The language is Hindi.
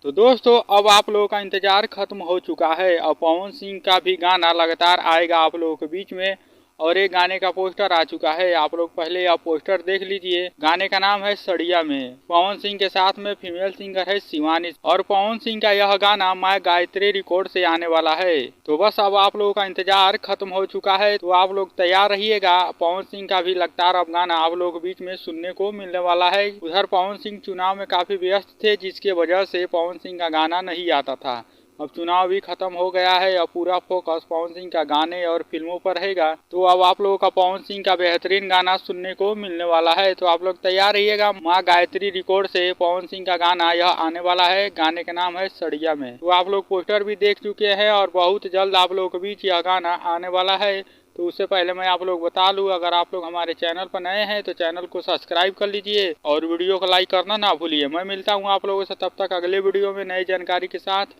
तो दोस्तों अब आप लोगों का इंतजार खत्म हो चुका है। अब पवन सिंह का भी गाना लगातार आएगा आप लोगों के बीच में और एक गाने का पोस्टर आ चुका है। आप लोग पहले आप पोस्टर देख लीजिए। गाने का नाम है सड़िया में। पवन सिंह के साथ में फीमेल सिंगर है शिवानी और पवन सिंह का यह गाना माय गायत्री रिकॉर्ड से आने वाला है। तो बस अब आप लोगों का इंतजार खत्म हो चुका है, तो आप लोग तैयार रहिएगा। पवन सिंह का भी लगातार अब गाना आप लोगों के बीच में सुनने को मिलने वाला है। उधर पवन सिंह चुनाव में काफी व्यस्त थे, जिसके वजह से पवन सिंह का गाना नहीं आता था। अब चुनाव भी खत्म हो गया है। अब पूरा फोकस पवन सिंह का गाने और फिल्मों पर रहेगा। तो अब आप लोगों का पवन सिंह का बेहतरीन गाना सुनने को मिलने वाला है। तो आप लोग तैयार रहिएगा। माँ गायत्री रिकॉर्ड से पवन सिंह का गाना यह आने वाला है। गाने का नाम है सड़िया में। तो आप लोग पोस्टर भी देख चुके हैं और बहुत जल्द आप लोगों के बीच यह गाना आने वाला है। तो उससे पहले मैं आप लोग बता लूँ, अगर आप लोग हमारे चैनल पर नए हैं तो चैनल को सब्सक्राइब कर लीजिए और वीडियो को लाइक करना ना भूलिए। मैं मिलता हूँ आप लोगों से तब तक अगले वीडियो में नई जानकारी के साथ।